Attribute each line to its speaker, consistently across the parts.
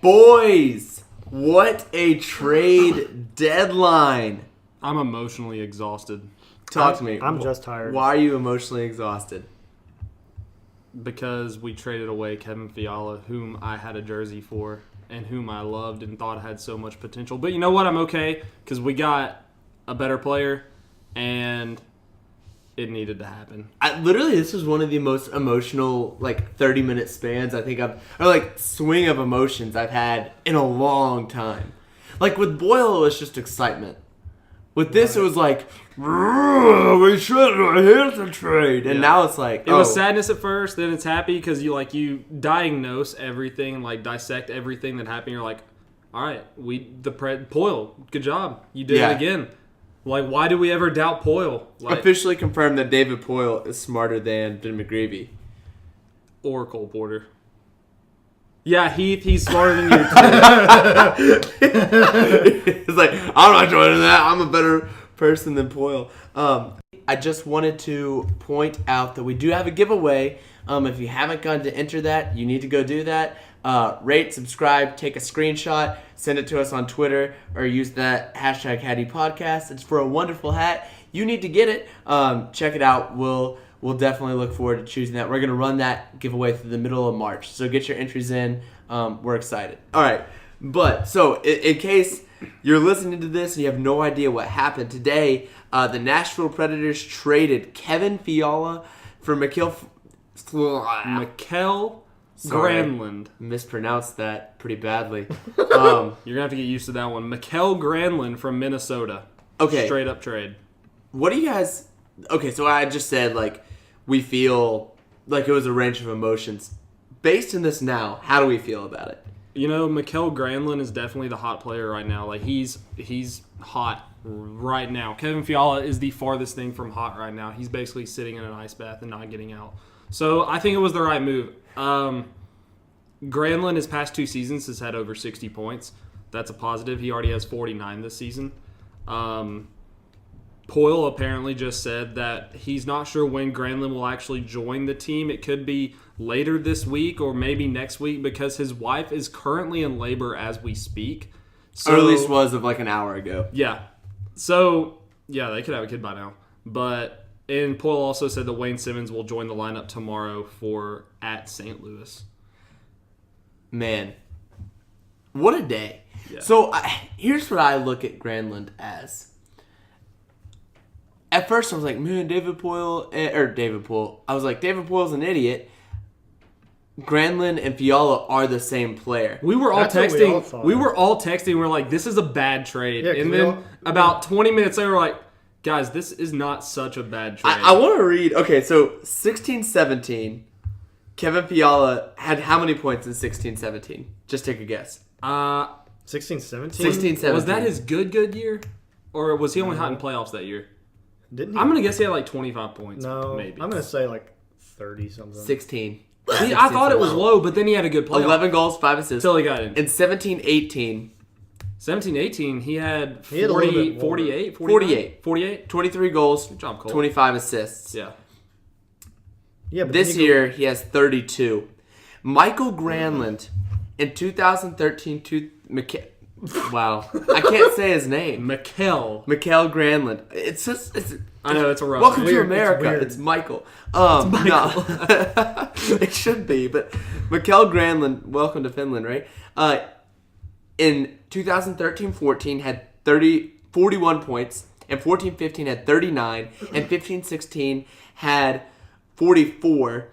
Speaker 1: Boys, what a trade deadline.
Speaker 2: I'm emotionally exhausted.
Speaker 1: Talk to me.
Speaker 3: I'm just tired.
Speaker 1: Why are you emotionally exhausted?
Speaker 2: Because we traded away Kevin Fiala, whom I had a jersey for and whom I loved and thought had so much potential. But you know what? I'm okay because we got a better player and it needed to happen.
Speaker 1: Literally, this was one of the most emotional, 30-minute spans swing of emotions I've had in a long time. Like, with Boyle, it was just excitement. With this, It was like, we should have hit the trade. And now it's like,
Speaker 2: It was sadness at first, then it's happy because you diagnose everything, dissect everything that happened. You're like, all right, Poyle, good job. You did it again. Why do we ever doubt Poyle?
Speaker 1: Officially confirmed that David Poyle is smarter than Ben McGreevy.
Speaker 2: Or Cole Porter. Yeah, he's smarter than you, too.
Speaker 1: It's like, I'm not joining that. I'm a better person than Poyle. I just wanted to point out that we do have a giveaway. If you haven't gone to enter that, you need to go do that. Rate, subscribe, take a screenshot, send it to us on Twitter, or use that hashtag Hattie Podcast. It's for a wonderful hat. You need to get it. Check it out. We'll definitely look forward to choosing that. We're going to run that giveaway through the middle of March. So get your entries in. We're excited. All right. But, so, in case you're listening to this and you have no idea what happened today, the Nashville Predators traded Kevin Fiala for Mikael
Speaker 2: Granlund.
Speaker 1: Mispronounced that pretty badly.
Speaker 2: You're going to have to get used to that one. Mikael Granlund from Minnesota.
Speaker 1: Okay.
Speaker 2: Straight up trade.
Speaker 1: What do you guys... Okay, so I just said, we feel like it was a range of emotions. Based on this now, how do we feel about it?
Speaker 2: Mikael Granlund is definitely the hot player right now. He's hot right now. Kevin Fiala is the farthest thing from hot right now. He's basically sitting in an ice bath and not getting out. So I think it was the right move. Granlund, his past 2 seasons, has had over 60 points. That's a positive. He already has 49 this season. Poyle apparently just said that he's not sure when Granlund will actually join the team. It could be later this week or maybe next week because his wife is currently in labor as we speak. So,
Speaker 1: or at least was of an hour ago.
Speaker 2: Yeah. So, yeah, they could have a kid by now. And Poyle also said that Wayne Simmonds will join the lineup tomorrow at St. Louis.
Speaker 1: Man, what a day.
Speaker 2: Yeah.
Speaker 1: So, here's what I look at Granlund as. At first, I was like, man, David Poyle. I was like, David Poyle's an idiot. Granlund and Fiala are the same player.
Speaker 2: We were all texting. We were all texting. We're like, this is a bad trade.
Speaker 3: Yeah,
Speaker 2: and then about 20 minutes later, we're like, guys, this is not such a bad trade.
Speaker 1: I want to read. Okay, so 16-17, Kevin Fiala had how many points in 16-17? Just take a guess.
Speaker 3: 16-17?
Speaker 1: 16-17.
Speaker 2: Was that his good year? Or was he only hot in playoffs that year?
Speaker 3: Didn't he?
Speaker 2: I'm going to guess he had 25 points.
Speaker 3: No,
Speaker 2: maybe.
Speaker 3: I'm going to say 30-something.
Speaker 1: 16.
Speaker 2: See, I thought it was low, but then he had a good playoff.
Speaker 1: 11 goals, 5 assists.
Speaker 2: Until he got in.
Speaker 1: In 17-18.
Speaker 2: 17-18, he had
Speaker 3: 48.
Speaker 2: 48?
Speaker 1: 23 goals,
Speaker 2: Good job, Cole.
Speaker 1: 25 assists.
Speaker 2: Yeah.
Speaker 3: Yeah, but
Speaker 1: This year, he has 32. Michael Granlund, in 2013, wow. I can't say his name.
Speaker 2: Mikael
Speaker 1: Granlund.
Speaker 2: I know, it's a rough.
Speaker 1: Welcome to
Speaker 3: weird.
Speaker 1: America.
Speaker 3: It's
Speaker 1: It's Michael. No. It should be, but Mikael Granlund, welcome to Finland, right? In 2013-14 had 41 points, and 14-15 had 39, and 15-16 had 44,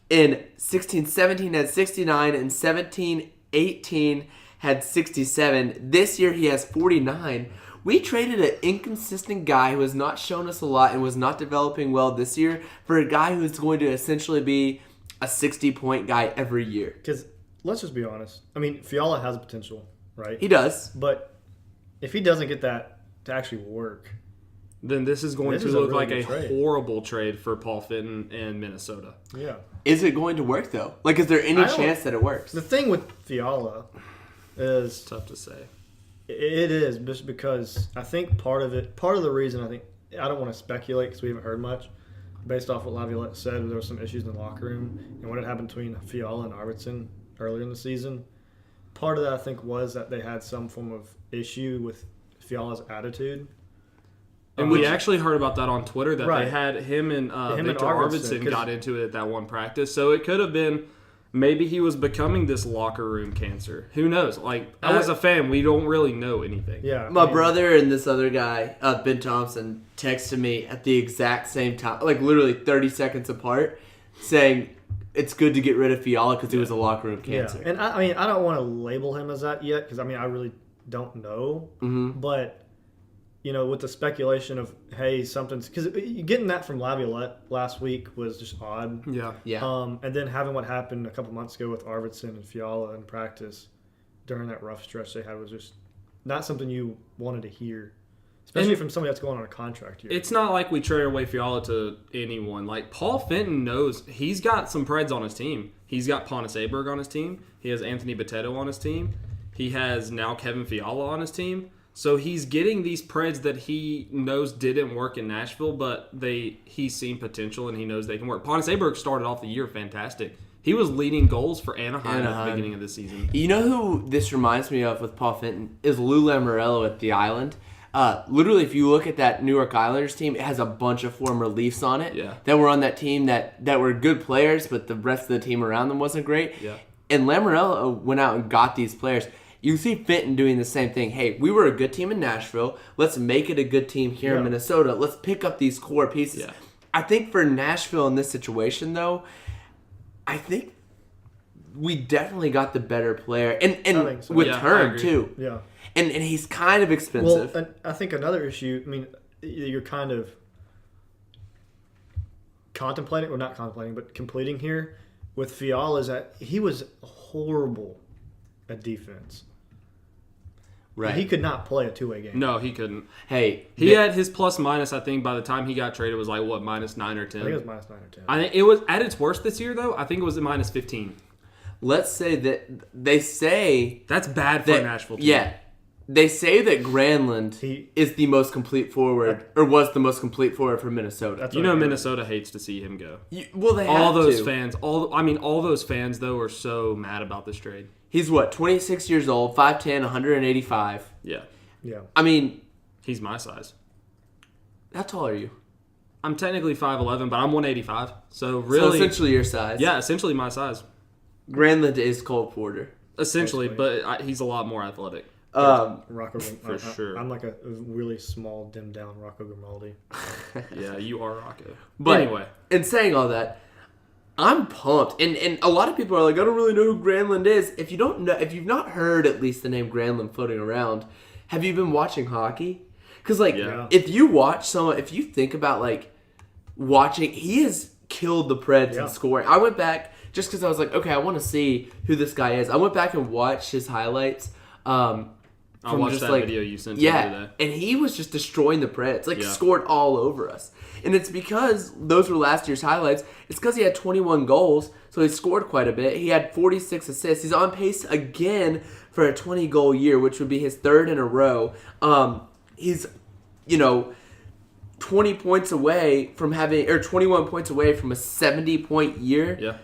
Speaker 1: in 16-17 had 69, and 17-18 had 67. This year he has 49. We traded an inconsistent guy who has not shown us a lot and was not developing well this year for a guy who is going to essentially be a 60-point guy every year.
Speaker 3: Because let's just be honest. I mean, Fiala has potential, right?
Speaker 1: He does.
Speaker 3: But if he doesn't get that to actually work,
Speaker 2: then this is going to
Speaker 3: This is a
Speaker 2: look
Speaker 3: really
Speaker 2: like
Speaker 3: good
Speaker 2: a
Speaker 3: trade.
Speaker 2: horrible trade for Paul Fitton and Minnesota.
Speaker 3: yeah.
Speaker 1: Is it going to work, though? Is there any
Speaker 3: I don't-
Speaker 1: chance that it works?
Speaker 3: The thing with Fiala is
Speaker 2: Tough to say.
Speaker 3: it is just because I think part of the reason I don't want to speculate because we haven't heard much based off what Laviolette said. There were some issues in the locker room and what had happened between Fiala and Arvidsson earlier in the season. part of that I think was that they had some form of issue with Fiala's attitude.
Speaker 2: And we actually heard about that on Twitter, that
Speaker 3: Right.
Speaker 2: they had him and Victor
Speaker 3: Arvidsson,
Speaker 2: Arvidsson got into it at that one practice. So it could have been maybe he was becoming this locker room cancer. Who knows? Like, as a fan, we don't really know anything.
Speaker 3: Yeah,
Speaker 1: My brother and this other guy, Ben Thompson, texted me at the exact same time, like literally 30 seconds apart, saying it's good to get rid of Fiala because he was a locker room cancer.
Speaker 3: Yeah. And I mean, I don't want to label him as that yet because, I mean, I really don't know.
Speaker 1: Mm-hmm.
Speaker 3: But, you know, with the speculation of, hey, something's – because getting that from Laviolette last week was just odd.
Speaker 2: Yeah.
Speaker 1: Yeah.
Speaker 3: And then having what happened a couple months ago with Arvidsson and Fiala in practice during that rough stretch they had was just not something you wanted to hear, especially from somebody that's going on a contract year.
Speaker 2: It's not like we traded away Fiala to anyone. Like, Paul Fenton knows he's got some Preds on his team. He's got Pontus Aberg on his team. He has Anthony Boteto on his team. He has now Kevin Fiala on his team. So he's getting these Preds that he knows didn't work in Nashville, but he's seen potential and he knows they can work. Pontus Aberg started off the year fantastic. He was leading goals for Anaheim at the beginning of the season.
Speaker 1: You know who this reminds me of with Paul Fenton is Lou Lamoriello at the Island. Literally, if you look at that New York Islanders team, it has a bunch of former Leafs on it that were on that team that were good players, but the rest of the team around them wasn't great.
Speaker 2: Yeah.
Speaker 1: And Lamoriello went out and got these players. You see Fenton doing the same thing. Hey, we were a good team in Nashville. Let's make it a good team here in Minnesota. Let's pick up these core pieces.
Speaker 2: Yeah.
Speaker 1: I think for Nashville in this situation, though, I think we definitely got the better player. And
Speaker 3: think so.
Speaker 1: with
Speaker 2: Yeah, I
Speaker 1: term,
Speaker 2: agree.
Speaker 1: too.
Speaker 3: Yeah.
Speaker 1: And he's kind of expensive.
Speaker 3: Well, and I think another issue, I mean, you're kind of contemplating, or not contemplating, but completing here with Fiala is that he was horrible at defense.
Speaker 1: Right.
Speaker 3: He could not play a two-way game.
Speaker 2: No, he couldn't.
Speaker 1: Hey.
Speaker 2: He had his plus minus, I think, by the time he got traded was like, what, minus 9 or 10?
Speaker 3: I think it was minus 9 or 10.
Speaker 2: I think it was at its worst this year, though. I think it was at minus 15.
Speaker 1: Let's say that they say
Speaker 2: That's bad for
Speaker 1: that,
Speaker 2: a Nashville team.
Speaker 1: Yeah. They say that Granlund is the most complete forward, or was the most complete forward for Minnesota.
Speaker 3: That's
Speaker 2: You
Speaker 3: what I
Speaker 2: know
Speaker 3: heard.
Speaker 2: Minnesota hates to see him go.
Speaker 1: Well, they have
Speaker 2: All those
Speaker 1: to.
Speaker 2: fans, all those fans, though, are so mad about this trade.
Speaker 1: He's what, 26 years old, 5'10", 185.
Speaker 2: Yeah.
Speaker 3: Yeah.
Speaker 1: I mean,
Speaker 2: He's my size.
Speaker 1: how tall are you?
Speaker 2: I'm technically 5'11", but I'm 185. So
Speaker 1: So
Speaker 2: really,
Speaker 1: essentially your size.
Speaker 2: yeah, essentially my size.
Speaker 1: Granlund is Cole Porter.
Speaker 2: Essentially, but he's a lot more athletic.
Speaker 3: Rocco
Speaker 2: For sure.
Speaker 3: I'm like a really small, dimmed down Rocco Grimaldi.
Speaker 2: Yeah, you are Rocco.
Speaker 1: But
Speaker 2: anyway,
Speaker 1: in saying all that, I'm pumped. And a lot of people are like, I don't really know who Granlund is. If you don't know, if you've not heard at least the name Granlund floating around, have you been watching hockey? Because if you think about like watching, he has killed the Preds in scoring. I went back just because I was like, okay, I want to see who this guy is. I went back and watched his highlights.
Speaker 2: I watched that video you sent me today.
Speaker 1: And he was just destroying the Preds. Scored all over us. And it's because those were last year's highlights. It's because he had 21 goals, so he scored quite a bit. He had 46 assists. He's on pace again for a 20-goal year, which would be his third in a row. He's, 20 points away from having, or 21 points away from a 70-point year.
Speaker 2: Yeah.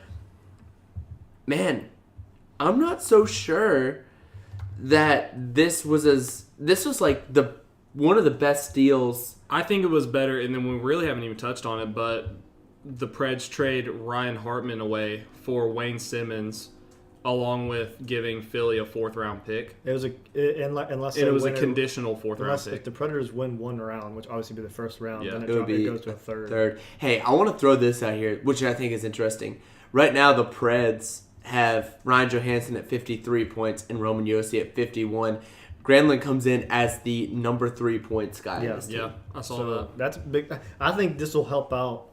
Speaker 1: Man, I'm not so sure that this was like one of the best deals.
Speaker 2: I think it was better, and then we really haven't even touched on it, but the Preds trade Ryan Hartman away for Wayne Simmonds, along with giving Philly a fourth-round pick.
Speaker 3: It was
Speaker 2: a conditional fourth-round pick.
Speaker 3: If the Predators win one round, which obviously would be the first round, then
Speaker 1: it
Speaker 3: goes to a third.
Speaker 1: Hey, I want to throw this out here, which I think is interesting. Right now, the Preds have Ryan Johansson at 53 points and Roman Josi at 51. Granlund comes in as the number 3 points guy.
Speaker 2: Yeah, I saw that.
Speaker 3: That's big. I think this will help out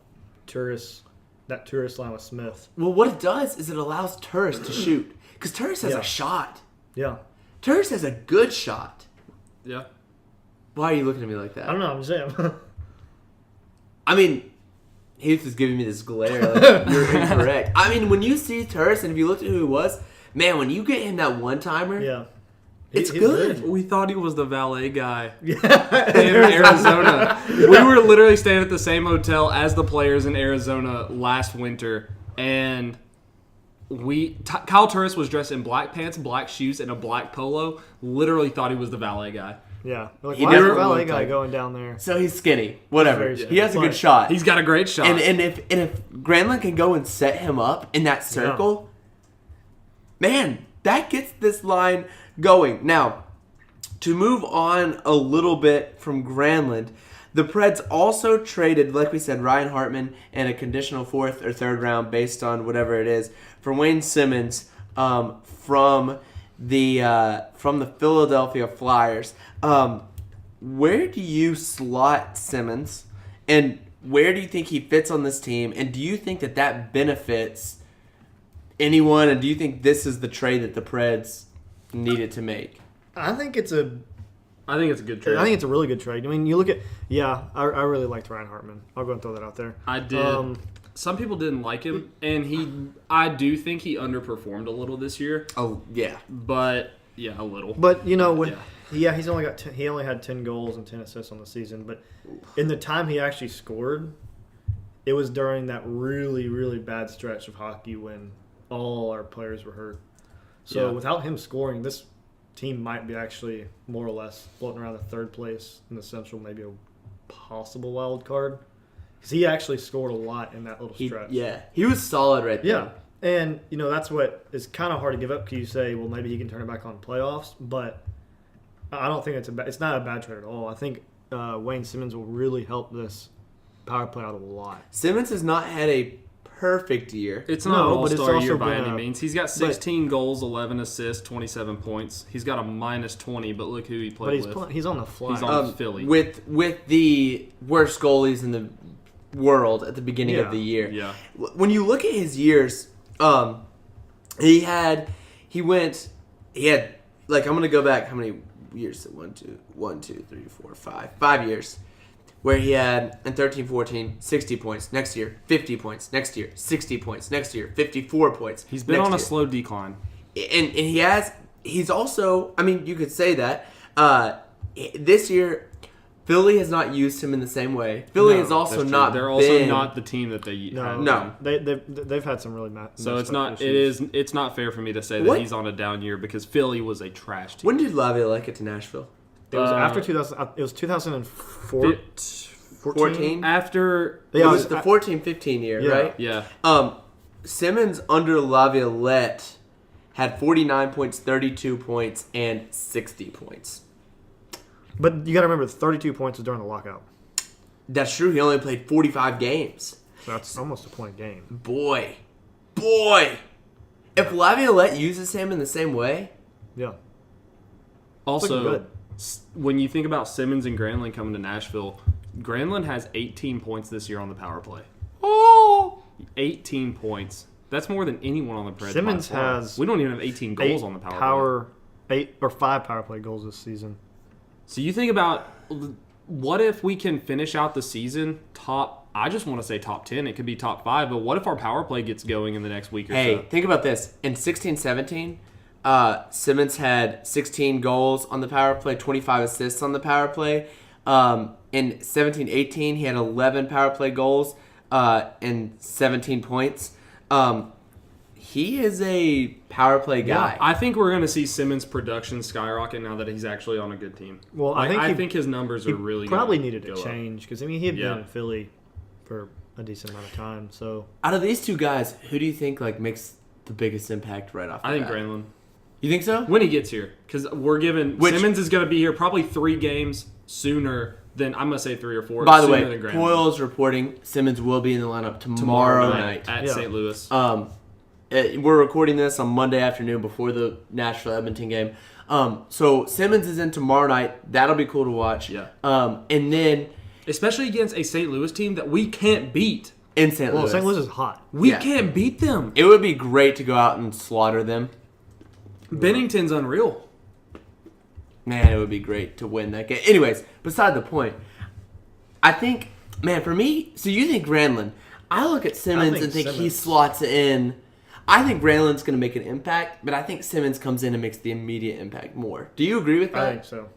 Speaker 3: that tourist line with Smith.
Speaker 1: Well, what it does is it allows Turris to shoot. Because Turris has a shot.
Speaker 3: Yeah.
Speaker 1: Turris has a good shot.
Speaker 2: Yeah.
Speaker 1: Why are you looking at me like that?
Speaker 3: I don't know. I'm just saying.
Speaker 1: I mean, Heath is giving me this glare. Like, you're incorrect. I mean, when you see Turris, and if you looked at who he was, man, when you get him that one-timer,
Speaker 3: yeah.
Speaker 1: It's good.
Speaker 2: We thought he was the valet guy in Arizona. We were literally staying at the same hotel as the players in Arizona last winter, and Kyle Turris was dressed in black pants, black shoes, and a black polo. Literally thought he was the valet guy.
Speaker 3: Yeah. Like,
Speaker 1: He
Speaker 3: why is
Speaker 1: never
Speaker 3: the valet
Speaker 1: looked
Speaker 3: guy
Speaker 1: like-
Speaker 3: going down there?
Speaker 1: So he's skinny. Whatever.
Speaker 3: He's very
Speaker 1: He has a
Speaker 3: skinny.
Speaker 1: good shot.
Speaker 2: He's got a great shot.
Speaker 1: And if Granlund can go and set him up in that circle, man, that gets this line going. Now, to move on a little bit from Granlund, the Preds also traded, like we said, Ryan Hartman and a conditional 4th or 3rd round based on whatever it is for Wayne Simmonds from the Philadelphia Flyers. Where do you slot Simmonds, and where do you think he fits on this team? And do you think that benefits anyone? And do you think this is the trade that the Preds needed to make?
Speaker 3: I think it's a
Speaker 2: good trade.
Speaker 3: I think it's a really good trade. I mean, you look at I really liked Ryan Hartman. I'll go and throw that out there.
Speaker 2: I did. Some people didn't like him, and I do think he underperformed a little this year.
Speaker 1: Oh yeah,
Speaker 2: But yeah, a little.
Speaker 3: But he's only got he only had 10 goals and 10 assists on the season. But in the time he actually scored, it was during that really, really bad stretch of hockey when all our players were hurt. So without him scoring, this team might be actually more or less floating around the 3rd place in the Central, maybe a possible wild card. Because he actually scored a lot in that little stretch.
Speaker 1: He was solid right there.
Speaker 3: Yeah, and that's what is kind of hard to give up. Because you say, well, maybe he can turn it back on playoffs, but I don't think it's not a bad trade at all. I think Wayne Simmonds will really help this power play out a lot.
Speaker 1: Simmonds has not had a perfect year.
Speaker 2: It's not an
Speaker 3: but it's
Speaker 2: all-star
Speaker 3: also
Speaker 2: year by
Speaker 3: been
Speaker 2: any means. He's got 16 goals, 11 assists, 27 points. He's got a minus 20, but look who he played with.
Speaker 3: But he's on the fly.
Speaker 2: He's on Philly.
Speaker 1: With the worst goalies in the world at the beginning of the year.
Speaker 2: Yeah.
Speaker 1: When you look at his years, he had like, I'm gonna go back how many years? 5 years. Where he had, in 13-14, 60 points. Next year, 50 points. Next year, 60 points. Next year, 54 points.
Speaker 2: He's been on a slow decline.
Speaker 1: And he's also, I mean, you could say that. This year, Philly has not used him in the same way. Philly has also not
Speaker 2: They're
Speaker 1: been.
Speaker 2: also not the team that they had.
Speaker 1: No.
Speaker 3: They've had some really
Speaker 2: So it's not
Speaker 3: issues.
Speaker 2: it's not fair for me to say that he's on a down year because Philly was a trash team.
Speaker 1: When did Laviolette get to Nashville?
Speaker 3: It was after 2000. It was 2004.
Speaker 1: 14?
Speaker 2: After
Speaker 1: It was the 14-15 year, right?
Speaker 2: Yeah.
Speaker 1: Simmons under Laviolette had 49 points, 32 points, and 60 points.
Speaker 3: But you got to remember, 32 points was during the lockout.
Speaker 1: That's true. He only played 45 games.
Speaker 3: So that's almost a point a game.
Speaker 1: Boy. If Laviolette uses him in the same way.
Speaker 3: Yeah.
Speaker 2: Also,
Speaker 3: good.
Speaker 2: When you think about Simmonds and Granlund coming to Nashville, Granlund has 18 points this year on the power play.
Speaker 1: Oh!
Speaker 2: 18 points. That's more than anyone on the Preds.
Speaker 3: Simmons
Speaker 2: by far.
Speaker 3: has
Speaker 2: We don't even have 18 goals on the power play.
Speaker 3: 8 or 5 power play goals this season.
Speaker 2: So you think about what if we can finish out the season top, I just want to say top 10. It could be top 5, but what if our power play gets going in the next week or so?
Speaker 1: Hey, think about this. In 16-17, Simmonds had 16 goals on the power play, 25 assists on the power play. In 17-18, he had 11 power play goals and 17 points. He is a power play guy.
Speaker 2: Yeah, I think we're going to see Simmonds' production skyrocket now that he's actually on a good team.
Speaker 3: Well,
Speaker 2: I think his numbers are really
Speaker 3: probably
Speaker 2: gonna
Speaker 3: needed a
Speaker 2: go up.
Speaker 3: change because he had been in Philly for a decent amount of time. So
Speaker 1: Out of these two guys, who do you think makes the biggest impact right off the
Speaker 2: I think
Speaker 1: bat?
Speaker 2: Granlund.
Speaker 1: You think so?
Speaker 2: When he gets here, because we're given Simmonds is going to be here probably 3 games sooner than I'm going to say 3 or 4.
Speaker 1: By the
Speaker 2: sooner
Speaker 1: way,
Speaker 2: than Granlund.
Speaker 1: Poyle's reporting Simmonds will be in the lineup tomorrow night.
Speaker 2: at St. Louis.
Speaker 1: We're recording this on Monday afternoon before the Nashville-Edmonton game. So Simmonds is in tomorrow night. That'll be cool to watch.
Speaker 2: Yeah.
Speaker 1: And then
Speaker 2: Especially against a St. Louis team that we can't beat.
Speaker 1: in St. Louis.
Speaker 3: St. Louis is hot.
Speaker 2: We
Speaker 1: Yeah.
Speaker 2: can't beat them.
Speaker 1: It would be great to go out and slaughter them.
Speaker 2: Bennington's unreal.
Speaker 1: Man, it would be great to win that game. Anyways, beside the point, I think, man, for me, so you think Granlund. I look at Simmonds and think he
Speaker 3: Simmonds.
Speaker 1: slots in. I think Granlund's going to make an impact, but I think Simmonds comes in and makes the immediate impact more. Do you agree with that?
Speaker 3: I think so.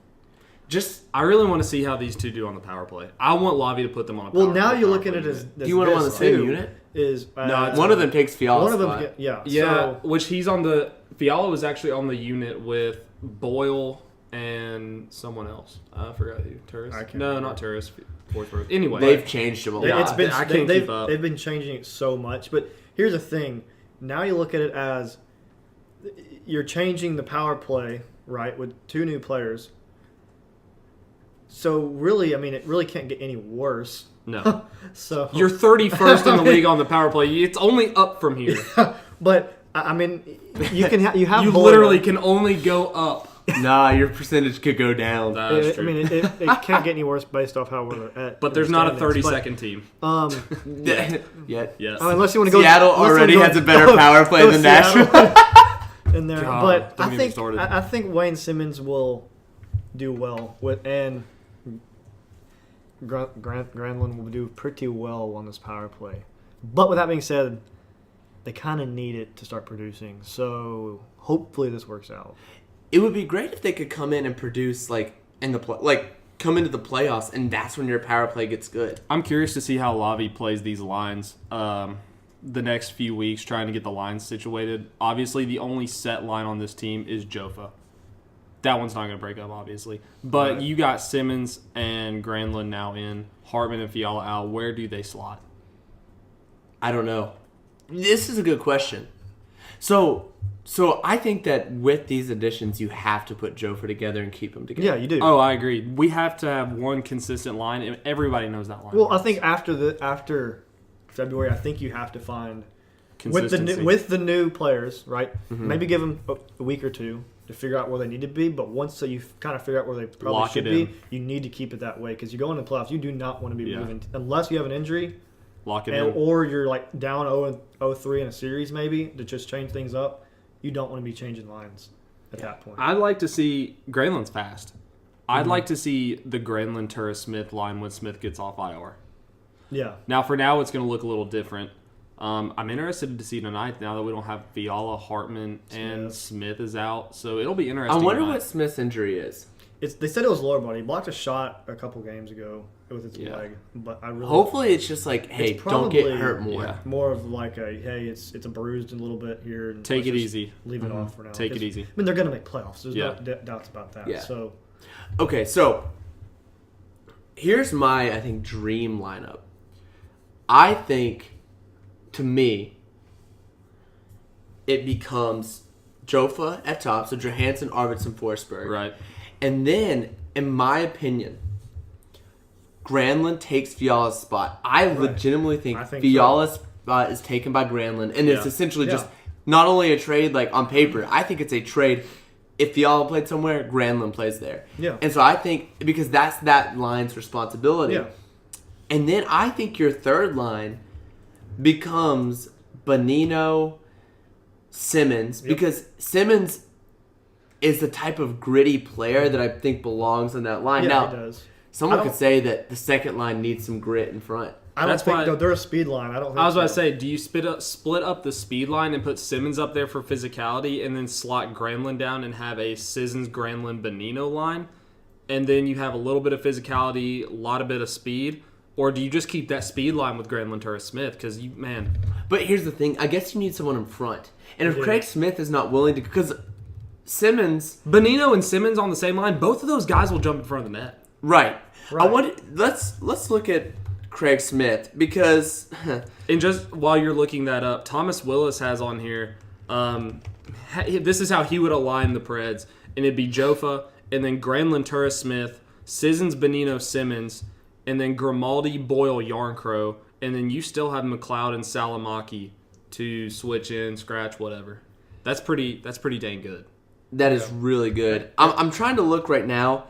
Speaker 2: I really want to see how these two do on the power play. I want Lavi to put them on a power play.
Speaker 3: Well, now you look at it as
Speaker 1: do you want them on the same unit?
Speaker 3: One
Speaker 1: of them takes Fiala's
Speaker 3: one of them,
Speaker 1: spot.
Speaker 2: Yeah,
Speaker 3: So,
Speaker 2: which he's on the Fiala was actually on the unit with Boyle and someone else. I forgot who. Turris?
Speaker 3: I can't
Speaker 2: No,
Speaker 3: remember.
Speaker 2: not Turris. Forsberg. Anyway,
Speaker 1: They've changed him a lot.
Speaker 2: I can't keep up.
Speaker 3: They've been changing it so much. But here's the thing: now you look at it as you're changing the power play, right, with two new players. So really, I mean, it really can't get any worse.
Speaker 2: No.
Speaker 3: So
Speaker 2: You're 31st in the league on the power play. It's only up from here.
Speaker 3: but I mean, you can you have
Speaker 2: You
Speaker 3: Boyle.
Speaker 2: literally can only go up.
Speaker 1: Nah, your percentage could go down.
Speaker 2: That's
Speaker 3: I
Speaker 2: true.
Speaker 3: mean, it can't get any worse based off how we're at.
Speaker 2: But there's not a
Speaker 3: standings.
Speaker 2: 30-second team.
Speaker 3: But,
Speaker 1: Yet.
Speaker 2: Yes.
Speaker 3: unless you want to go.
Speaker 1: Seattle already has a better power play than Nashville.
Speaker 3: In there,
Speaker 2: God,
Speaker 3: but
Speaker 2: don't
Speaker 3: I
Speaker 2: get me
Speaker 3: think
Speaker 2: started.
Speaker 3: I think Wayne Simmonds will do well and Granlund will do pretty well on this power play. But with that being said, they kind of need it to start producing. So hopefully this works out.
Speaker 1: It would be great if they could come in and produce come into the playoffs, and that's when your power play gets good.
Speaker 2: I'm curious to see how Lavi plays these lines the next few weeks, trying to get the lines situated. Obviously, the only set line on this team is Jofa. That one's not going to break up, obviously. But you got Simmonds and Granlund now in, Hartman and Fiala out. Where do they slot?
Speaker 1: I don't know. This is a good question. So I think that with these additions, you have to put Jofa together and keep them together.
Speaker 3: Yeah, you do.
Speaker 2: Oh, I agree. We have to have one consistent line, and everybody knows that line.
Speaker 3: Well, I think after February, I think you have to find
Speaker 2: Consistency.
Speaker 3: with the new players, right?
Speaker 1: Mm-hmm.
Speaker 3: Maybe give them a week or two to figure out where they need to be. But once you kind of figure out where they probably
Speaker 2: Lock
Speaker 3: should
Speaker 2: it
Speaker 3: be,
Speaker 2: in.
Speaker 3: you need to keep it that way because you go into the playoffs. You do not want to be
Speaker 2: Yeah.
Speaker 3: moving unless you have an injury,
Speaker 2: Lock it in.
Speaker 3: or you're like down 0-3 in a series, maybe to just change things up. You don't want to be changing lines at that point.
Speaker 2: I'd like to see Granlund's fast.
Speaker 3: Mm-hmm.
Speaker 2: I'd like to see the Granlund Turris Smith line when Smith gets off IR.
Speaker 3: Yeah.
Speaker 2: Now, for now, it's going to look a little different. I'm interested to see tonight now that we don't have Fiala, Hartman, and Smith is out. So it'll be interesting.
Speaker 1: I wonder
Speaker 2: tonight.
Speaker 1: what Smith's injury is.
Speaker 3: They said it was lower body. He blocked a shot a couple games ago with his leg, but I really
Speaker 1: Hopefully, it's just like, hey,
Speaker 3: It's
Speaker 1: don't get
Speaker 3: probably-
Speaker 1: hurt more.
Speaker 2: Yeah.
Speaker 3: more of like it's a bruised a little bit here. And
Speaker 2: Take
Speaker 3: let's
Speaker 2: it
Speaker 3: just
Speaker 2: easy.
Speaker 3: Leave it off for now.
Speaker 2: Take it
Speaker 3: 'Cause,
Speaker 2: easy.
Speaker 3: I mean, they're going to make playoffs. There's
Speaker 2: Yeah.
Speaker 3: no doubts about that.
Speaker 1: Yeah.
Speaker 3: So
Speaker 1: Okay, so here's my, I think, dream lineup. I think, to me, it becomes Jofa at top, so Johansson, Arvidsson, Forsberg.
Speaker 2: Right.
Speaker 1: And then, in my opinion, Granlund takes Fiala's spot. I legitimately think,
Speaker 3: I think
Speaker 1: Fiala's spot is taken by Granlund, and it's
Speaker 2: Yeah.
Speaker 1: essentially
Speaker 3: Yeah.
Speaker 1: just not only a trade like on paper. I think it's a trade. If Fiala played somewhere, Granlund plays there.
Speaker 3: Yeah.
Speaker 1: And so I think because that's that line's responsibility.
Speaker 3: yeah,
Speaker 1: And then I think your third line becomes Bonino, Simmonds, because Simmonds is the type of gritty player that I think belongs on that line.
Speaker 3: yeah,
Speaker 1: now,
Speaker 3: he does.
Speaker 1: someone
Speaker 3: I
Speaker 1: could
Speaker 3: don't-
Speaker 1: say that the second line needs some grit in front.
Speaker 3: I don't
Speaker 2: That's
Speaker 3: think
Speaker 2: why-
Speaker 3: though they're a speed line. I don't. Think
Speaker 2: I was about to
Speaker 3: so.
Speaker 2: say, do you split up the speed line and put Simmonds up there for physicality and then slot Granlund down and have a Sissons, Granlund, Bonino line? And then you have a little bit of physicality, a lot of bit of speed? Or do you just keep that speed line with Granlund, Turris, Smith? Because,
Speaker 1: But here's the thing. I guess you need someone in front. And if
Speaker 3: Yeah.
Speaker 1: Craig Smith is not willing to... Because Simmonds...
Speaker 2: Bonino and Simmonds on the same line, both of those guys will jump in front of the net.
Speaker 1: Right.
Speaker 3: Right.
Speaker 1: Let's look at Craig Smith because...
Speaker 2: And just while you're looking that up, Thomas Willis has on here, this is how he would align the Preds. And it'd be Jofa, and then Granlund, Turris, Smith, Sissons, Bonino, Simmonds, and then Grimaldi, Boyle, Yarncrow, and then you still have McLeod and Salamaki to switch in, scratch, whatever. That's pretty dang good.
Speaker 1: That is really good. I'm trying to look right now.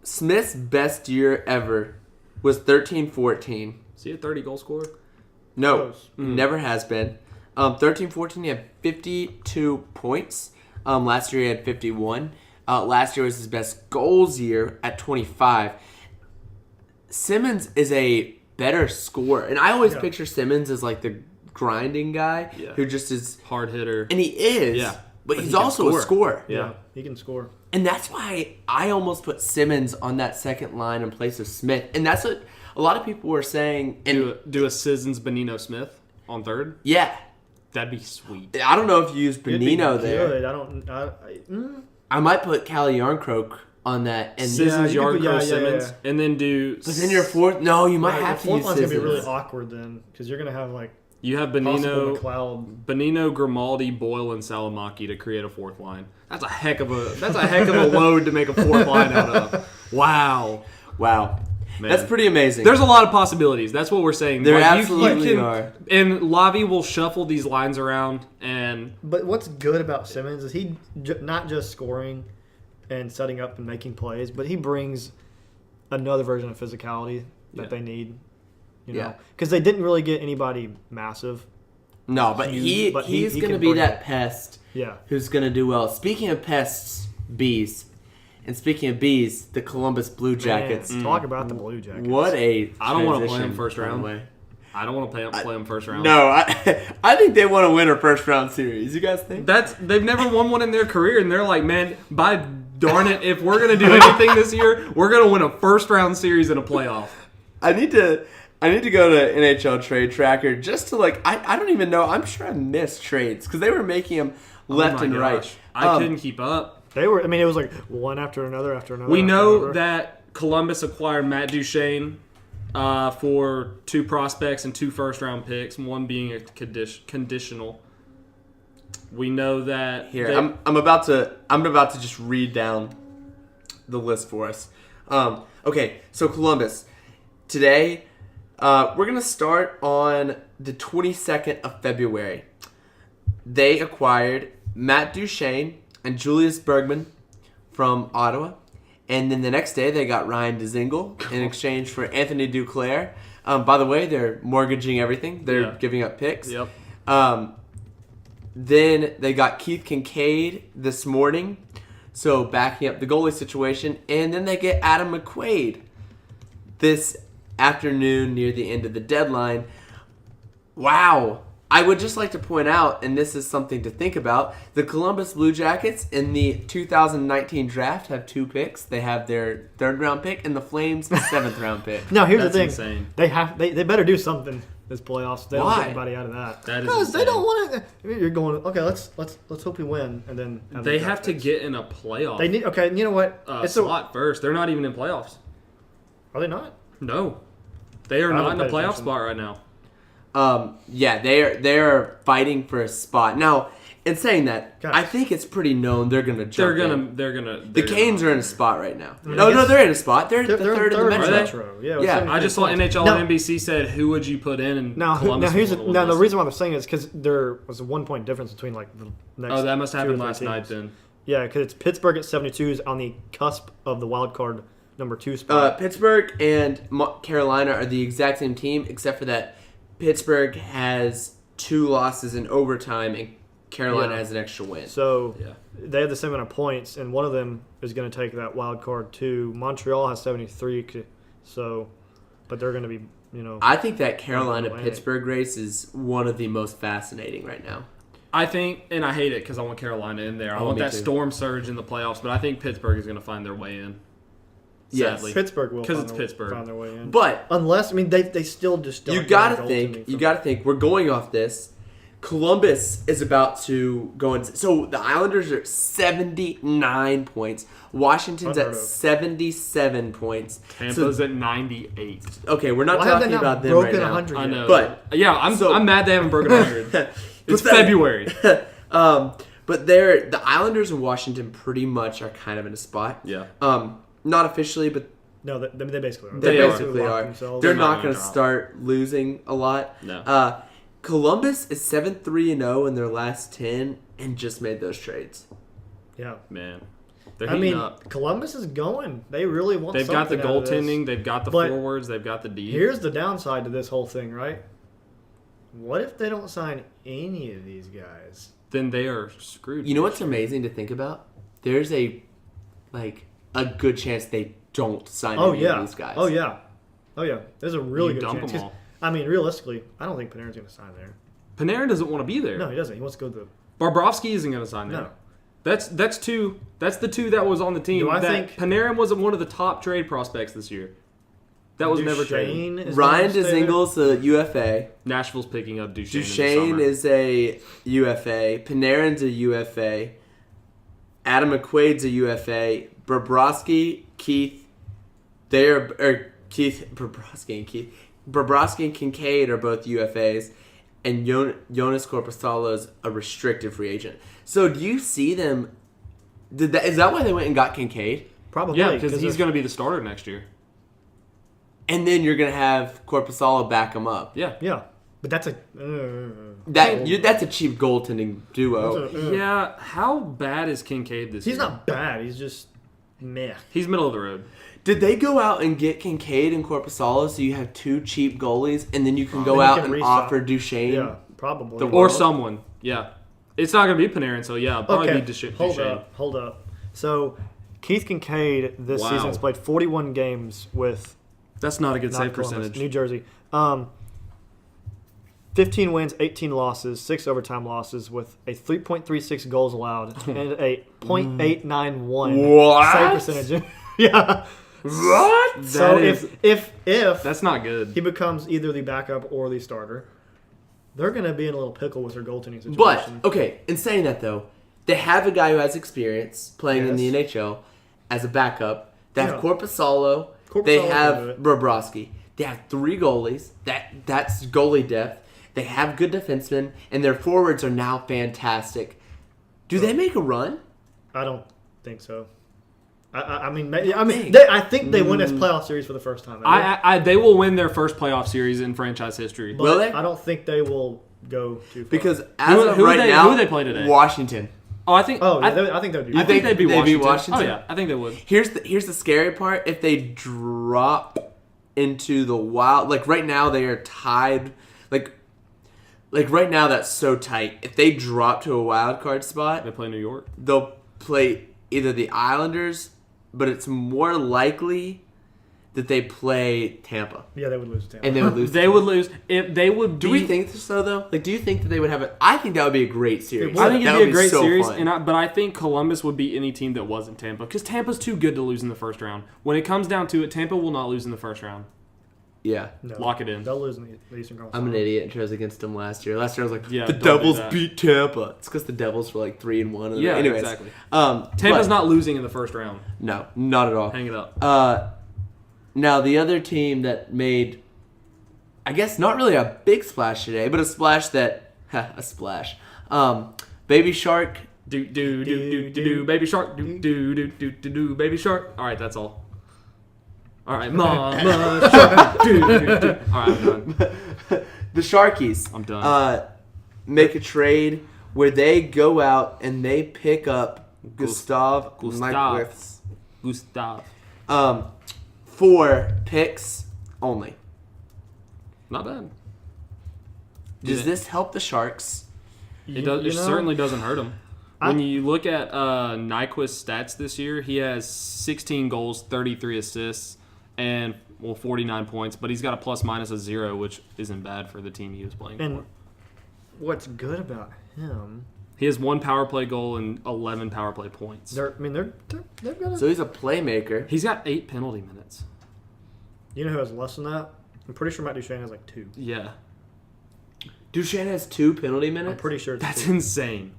Speaker 1: Smith's best year ever was 13-14.
Speaker 2: Is he a 30-goal scorer?
Speaker 1: No,
Speaker 3: Close.
Speaker 1: never has been. 13-14, he had 52 points. Last year he had 51. Last year was his best goals year at 25. Simmonds is a better scorer. And I always picture Simmonds as like the grinding guy who just is...
Speaker 2: Hard hitter.
Speaker 1: And he is.
Speaker 2: Yeah.
Speaker 1: But
Speaker 2: But
Speaker 1: he's
Speaker 2: he can
Speaker 1: also a
Speaker 2: score.
Speaker 1: scorer.
Speaker 2: Yeah.
Speaker 3: He can score.
Speaker 1: And that's why I almost put Simmonds on that second line in place of Smith. And that's what a lot of people were saying. And
Speaker 2: Do a Sissons Benino Smith on third?
Speaker 1: yeah.
Speaker 2: That'd be sweet.
Speaker 1: I don't know if you use Benino there.
Speaker 3: Good.
Speaker 1: I might put Calle Yarncroke on that. And
Speaker 2: Sissons,
Speaker 3: you could
Speaker 2: Yarncroke,
Speaker 3: put-
Speaker 2: Simmons. And then do...
Speaker 1: But then your fourth... No, you might have to
Speaker 3: fourth
Speaker 1: use
Speaker 3: line's going to be really
Speaker 1: Sissons.
Speaker 3: awkward then because you're going to have like
Speaker 2: You have
Speaker 3: possible McLeod.
Speaker 2: Benino, Grimaldi, Boyle, and Salamaki to create a fourth line. That's a heck of a load to make a fourth line out of. Wow.
Speaker 1: Man. That's pretty amazing.
Speaker 2: There's a lot of possibilities. That's what we're saying.
Speaker 1: There
Speaker 2: Like,
Speaker 1: absolutely are.
Speaker 2: And Lavi will shuffle these lines around and...
Speaker 3: But what's good about Simmonds is he not just scoring and setting up and making plays, but he brings another version of physicality that they need. You know, because they didn't really get anybody massive.
Speaker 1: No, but he's going to be that pest who's going to do well. Speaking of pests, bees. And speaking of bees, the Columbus Blue Jackets.
Speaker 3: Man, talk about the Blue Jackets.
Speaker 1: What a
Speaker 2: I don't want to play
Speaker 1: transition,
Speaker 2: them first
Speaker 1: by the
Speaker 2: round.
Speaker 1: way.
Speaker 2: I don't want to play them first round.
Speaker 1: No, I think they want to win a first round series. You guys think?
Speaker 2: They've never won one in their career, and they're like, man, by darn it, if we're gonna do anything this year, we're gonna win a first round series in a playoff.
Speaker 1: I need to go to NHL Trade Tracker just to I don't even know. I'm sure I missed trades because they were making them left and right.
Speaker 2: I couldn't keep up.
Speaker 3: They were. I mean, it was like one after another after another.
Speaker 2: We
Speaker 3: after
Speaker 2: know
Speaker 3: another.
Speaker 2: that Columbus acquired Matt Duchene for 2 prospects and 2 first-round picks, one being a conditional. We know that
Speaker 1: Here, I'm about to just read down the list for us. Okay, so Columbus today. We're gonna start on the 22nd of February. They acquired Matt Duchene and Julius Bergman from Ottawa. And then the next day, they got Ryan Dzingel in exchange for Anthony Duclair. By the way, they're mortgaging everything. They're giving up picks.
Speaker 2: Yep.
Speaker 1: Then they got Keith Kincaid this morning, so backing up the goalie situation. And then they get Adam McQuaid this afternoon near the end of the deadline. Wow. I would just like to point out, and this is something to think about, the Columbus Blue Jackets in the 2019 draft have 2 picks. They have their 3rd-round pick, and the Flames' 7th-round pick.
Speaker 3: Now, here's
Speaker 2: That's
Speaker 3: the thing.
Speaker 2: insane.
Speaker 3: They better do something this playoffs. They don't
Speaker 1: Why?
Speaker 3: get anybody out of that.
Speaker 2: That is
Speaker 3: Because they
Speaker 2: insane.
Speaker 3: don't want to. You're going, okay, let's hope we win, and then
Speaker 2: They have to get in a playoff
Speaker 3: They need. Okay, you know what?
Speaker 2: slot first. They're not even in playoffs.
Speaker 3: Are they not?
Speaker 2: No. They are
Speaker 3: I
Speaker 2: not in
Speaker 3: haven't
Speaker 2: a
Speaker 3: paid
Speaker 2: playoff
Speaker 3: attention.
Speaker 2: spot right now.
Speaker 1: They are fighting for a spot. Now, in saying that,
Speaker 3: God.
Speaker 1: I think it's pretty known they're going to jump in.
Speaker 2: They're gonna.
Speaker 1: The Canes are in a spot right now.
Speaker 3: I mean,
Speaker 1: No,
Speaker 3: I guess
Speaker 1: they're in a spot. They're the
Speaker 3: They're
Speaker 1: third in the
Speaker 3: in
Speaker 1: Metro.
Speaker 3: Yeah,
Speaker 1: Yeah,
Speaker 2: I just saw NHL
Speaker 3: Now-
Speaker 2: and NBC said, who would you put in? And
Speaker 3: Now,
Speaker 2: Columbus
Speaker 3: here's
Speaker 2: was
Speaker 3: the,
Speaker 2: one
Speaker 3: now the
Speaker 2: listed.
Speaker 3: reason why I'm saying is because there was a 1-point difference between like the next.
Speaker 2: Oh, that must have
Speaker 3: 2 or
Speaker 2: happened
Speaker 3: 3
Speaker 2: last night
Speaker 3: teams.
Speaker 2: then.
Speaker 3: Yeah, because it's Pittsburgh at 72 is on the cusp of the wild card number 2 spot.
Speaker 1: Pittsburgh and Carolina are the exact same team, except for that Pittsburgh has 2 losses in overtime, and Carolina has an extra win.
Speaker 3: So
Speaker 2: Yeah.
Speaker 3: they have the same amount of points, and one of them is going to take that wild card too. Montreal has 73, so but they're going to be,
Speaker 1: I think that Carolina
Speaker 3: Atlantic.
Speaker 1: Pittsburgh race is one of the most fascinating right now.
Speaker 2: I think, and I hate it because I want Carolina in there. I want
Speaker 1: me
Speaker 2: that
Speaker 1: too.
Speaker 2: storm surge in the playoffs, but I think Pittsburgh is going to find their way in.
Speaker 1: Yes.
Speaker 2: Sadly.
Speaker 3: Pittsburgh will
Speaker 2: 'Cause
Speaker 3: find
Speaker 2: it's
Speaker 3: their-
Speaker 2: Pittsburgh.
Speaker 3: find their way in.
Speaker 1: But
Speaker 3: Unless they still just don't
Speaker 1: you
Speaker 3: get
Speaker 1: gotta
Speaker 3: a goaltending
Speaker 1: think.
Speaker 3: from-
Speaker 1: You gotta think. We're going off this. Columbus is about to go in. So the Islanders are at 79 points. Washington's
Speaker 3: Unheard
Speaker 1: at
Speaker 3: of.
Speaker 1: 77 points.
Speaker 2: Tampa's at 98.
Speaker 1: Okay, we're not
Speaker 3: Why have they
Speaker 1: talking
Speaker 3: not
Speaker 1: about them right
Speaker 3: broken
Speaker 1: now.
Speaker 3: 100
Speaker 2: I
Speaker 3: yet?
Speaker 2: know.
Speaker 1: But-
Speaker 2: yeah, I'm mad they haven't broken 100. It's February.
Speaker 1: But the Islanders and Washington pretty much are kind of in a spot.
Speaker 2: Yeah.
Speaker 1: Not officially, but
Speaker 3: No, they basically are.
Speaker 1: they
Speaker 2: They are.
Speaker 1: basically
Speaker 3: locked
Speaker 1: are.
Speaker 3: themselves.
Speaker 1: They're
Speaker 2: They're not
Speaker 1: not
Speaker 2: gonna
Speaker 1: going to
Speaker 2: drop.
Speaker 1: start losing a lot.
Speaker 2: No.
Speaker 1: Columbus is 7-3-0 in their last 10 and just made those trades.
Speaker 3: Yeah.
Speaker 2: Man. They're
Speaker 3: I
Speaker 2: heating
Speaker 3: mean,
Speaker 2: up.
Speaker 3: Columbus is going. They really want
Speaker 2: They've got the
Speaker 3: something out of this.
Speaker 2: goaltending. They've got the
Speaker 3: But
Speaker 2: forwards. They've got the D.
Speaker 3: Here's the downside to this whole thing, right? What if they don't sign any of these guys?
Speaker 2: Then they are screwed.
Speaker 1: You know what's amazing to think about? There's a good chance they don't sign
Speaker 3: Oh
Speaker 1: any
Speaker 3: yeah.
Speaker 1: of these guys.
Speaker 3: Oh yeah. Oh yeah. There's a really
Speaker 2: You
Speaker 3: good
Speaker 2: dump
Speaker 3: chance.
Speaker 2: them
Speaker 3: 'Cause,
Speaker 2: all.
Speaker 3: I mean, realistically, I don't think Panarin's going to sign there.
Speaker 2: Panarin doesn't want to be there.
Speaker 3: No, he doesn't. He wants to go to the
Speaker 2: Bobrovsky isn't going to sign there.
Speaker 3: no.
Speaker 2: That's two. That's the two that was on the team.
Speaker 3: Do I
Speaker 2: that
Speaker 3: think
Speaker 2: Panarin wasn't one of the top trade prospects this year? That was never traded.
Speaker 1: Ryan Dzingle's a UFA.
Speaker 2: Nashville's picking up Duchesne.
Speaker 1: Duchesne is a UFA. Panarin's a UFA. Adam McQuaid's a UFA. Bobrovsky, Keith, Bobrovsky and Kincaid are both UFAs, and Jonas Korpisalo is a restricted free agent. So do you see them? Is that why they went and got Kincaid?
Speaker 3: Probably.
Speaker 2: Yeah, because he's going to be the starter next year.
Speaker 1: And then you're going to have Korpisalo back him up.
Speaker 2: Yeah.
Speaker 3: Yeah. But that's a...
Speaker 1: That's a cheap goaltending duo.
Speaker 2: Yeah, how bad is Kincaid this year?
Speaker 3: He's not bad. He's just meh.
Speaker 2: He's middle of the road.
Speaker 1: Did they go out and get Kincaid and Korpisalo so you have two cheap goalies, and then you can go out and offer Duchesne?
Speaker 3: Yeah, probably.
Speaker 2: Or someone. Yeah. It's not going to be Panarin, so yeah, probably be Duchesne.
Speaker 3: Hold up. So, Keith Kincaid this season has played 41 games with...
Speaker 2: That's not a good save
Speaker 3: Columbus,
Speaker 2: percentage.
Speaker 3: New Jersey. 15 wins, 18 losses, 6 overtime losses with a 3.36 goals allowed and a .891 save percentage. Yeah.
Speaker 1: What?
Speaker 3: So if
Speaker 2: that's not good.
Speaker 3: He becomes either the backup or the starter, they're going to be in a little pickle with their goaltending situation.
Speaker 1: But, okay, in saying that, though, they have a guy who has experience playing in the NHL as a backup. They have Korpisalo. They have Bobrovsky. They have 3 goalies. That's goalie depth. They have good defensemen, and their forwards are now fantastic. Do they make a run?
Speaker 3: I don't think so. I think they win this playoff series for the first time.
Speaker 2: They will win their first playoff series in franchise history.
Speaker 3: But
Speaker 1: will they?
Speaker 3: I don't think they will go too far.
Speaker 1: Because who
Speaker 2: do they play today?
Speaker 1: Washington.
Speaker 2: Oh, I think.
Speaker 3: I think they would.
Speaker 2: I think they'd be Washington.
Speaker 1: Washington.
Speaker 2: Oh yeah, I think they would.
Speaker 1: Here's the scary part. If they drop into the Wild, like right now they are tied. Like right now that's so tight. If they drop to a wild card spot,
Speaker 2: they play New York.
Speaker 1: They'll play either the Islanders, but it's more likely that they play Tampa.
Speaker 3: Yeah, they would lose to Tampa.
Speaker 1: And they would lose.
Speaker 2: They would lose if they would.
Speaker 1: Do we think so though? Like, do you think that they would have it? I think that would be a great series.
Speaker 2: I think it'd be a great series,
Speaker 1: fun.
Speaker 2: but I think Columbus would beat any team that wasn't Tampa because Tampa's too good to lose in the first round. When it comes down to it, Tampa will not lose in the first round.
Speaker 1: Yeah.
Speaker 3: No,
Speaker 2: lock it in.
Speaker 3: They'll lose in the Eastern Conference.
Speaker 1: I'm an idiot and chose against them last year. Last year I was like,
Speaker 2: yeah,
Speaker 1: the Devils beat Tampa. It's because the Devils were like 3-1.
Speaker 2: Yeah,
Speaker 1: anyways,
Speaker 2: exactly. Tampa's not losing in the first round.
Speaker 1: No, not at all.
Speaker 2: Hang it up.
Speaker 1: Now the other team that made, I guess not really a big splash today, but a splash that, a splash. Baby Shark.
Speaker 2: Do Baby Shark. Do Baby Shark. All right, that's all. All right, Mama Shark. All right, I'm done.
Speaker 1: The Sharkies.
Speaker 2: I'm done.
Speaker 1: Make a trade where they go out and they pick up Gustav. 4 picks only.
Speaker 2: Not bad.
Speaker 1: Does this help the Sharks?
Speaker 2: It does. It certainly doesn't hurt them. When you look at Nyquist's stats this year, he has 16 goals, 33 assists, and 49 points. But he's got a plus-minus of 0, which isn't bad for the team he was playing for.
Speaker 3: What's good about him?
Speaker 2: He has 1 power play goal and 11 power play points.
Speaker 3: They've got
Speaker 1: So he's a playmaker.
Speaker 2: He's got 8 penalty minutes.
Speaker 3: You know who has less than that? I'm pretty sure Matt Duchesne has like 2.
Speaker 2: Yeah.
Speaker 1: Duchesne has 2 penalty minutes?
Speaker 3: I'm pretty sure
Speaker 2: That's
Speaker 3: 2.
Speaker 2: insane.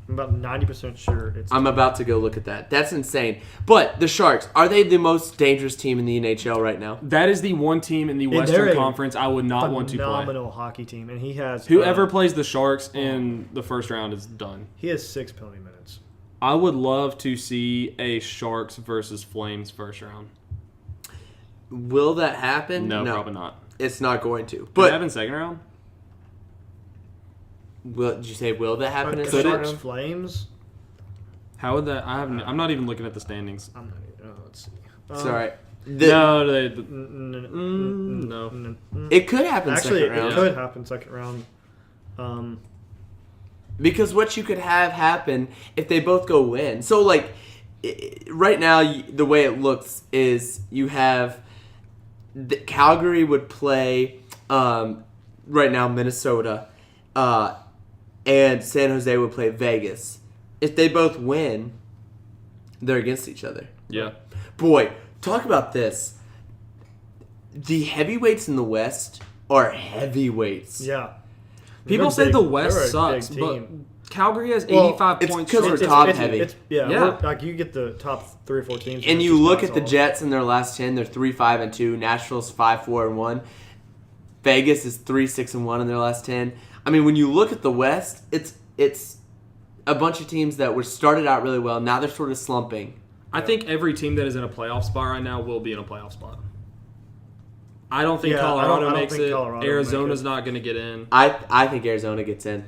Speaker 3: I'm about 90% sure it's 2.
Speaker 1: I'm about to go look at that. That's insane. But the Sharks, are they the most dangerous team in the NHL right now?
Speaker 2: That is the one team in the Western Conference I would not want to play.
Speaker 3: Phenomenal hockey team, and he has...
Speaker 2: Whoever plays the Sharks in the first round is done.
Speaker 3: He has 6 penalty minutes.
Speaker 2: I would love to see a Sharks versus Flames first round.
Speaker 1: Will that happen?
Speaker 2: No, probably not.
Speaker 1: It's not going to.
Speaker 2: But happen second round?
Speaker 1: Did you say will that happen in
Speaker 3: Sharks Flames?
Speaker 2: How would that? I'm not even looking at the standings.
Speaker 3: I'm not even. Let's see.
Speaker 1: It's all right.
Speaker 2: No.
Speaker 1: It could happen second round.
Speaker 3: It could happen second round.
Speaker 1: Because what you could have happen if they both go win. So, like, right now, the way it looks is you have Calgary would play right now Minnesota, and San Jose would play Vegas. if they both win, they're against each other.
Speaker 2: Yeah.
Speaker 1: Boy, talk about this. The heavyweights in the West are heavyweights.
Speaker 3: Yeah.
Speaker 2: People
Speaker 3: They're
Speaker 2: say the
Speaker 3: big-
Speaker 2: West
Speaker 3: they're a
Speaker 2: sucks,
Speaker 3: big
Speaker 2: but
Speaker 3: team.
Speaker 2: Calgary has
Speaker 3: Well,
Speaker 2: 85
Speaker 1: it's
Speaker 2: points.
Speaker 1: 'cause
Speaker 2: short.
Speaker 1: we're top heavy.
Speaker 3: Yeah.
Speaker 2: Yeah.
Speaker 3: Like you get the top 3 or 4 teams.
Speaker 1: And
Speaker 3: it's
Speaker 1: you
Speaker 3: just
Speaker 1: look
Speaker 3: guys
Speaker 1: at the
Speaker 3: all-
Speaker 1: Jets in their last 10, they're 3-5-2. Nashville's 5-4-1. Vegas is 3-6-1 in their last 10. I mean, when you look at the West, it's a bunch of teams that were started out really well. Now they're sort of slumping.
Speaker 2: I think every team that is in a playoff spot right now will be in a playoff spot. I don't think
Speaker 3: Yeah,
Speaker 2: Colorado
Speaker 3: I don't
Speaker 2: makes
Speaker 3: think
Speaker 2: it.
Speaker 3: Colorado will
Speaker 2: Arizona's
Speaker 3: make it.
Speaker 2: not going to get in.
Speaker 1: I think Arizona gets in.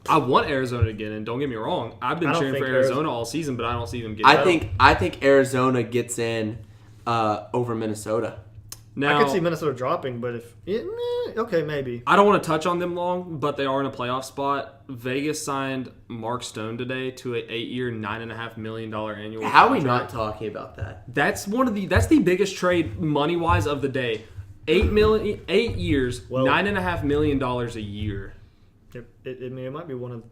Speaker 2: I want Arizona to get in. Don't get me wrong. I've been
Speaker 3: I don't
Speaker 2: cheering for
Speaker 3: think
Speaker 2: Arizona all season, but I don't see them getting in.
Speaker 1: I think Arizona gets in over Minnesota.
Speaker 2: Now,
Speaker 3: I could see Minnesota dropping, but okay, maybe.
Speaker 2: I don't want to touch on them long, but they are in a playoff spot. Vegas signed Mark Stone today to an 8-year, $9.5 million annual.
Speaker 1: How are we
Speaker 2: contract.
Speaker 1: not talking about that?
Speaker 2: That's the biggest trade money wise of the day. 8 years,
Speaker 3: Well-
Speaker 2: $9.5 million a year.
Speaker 3: It might be one of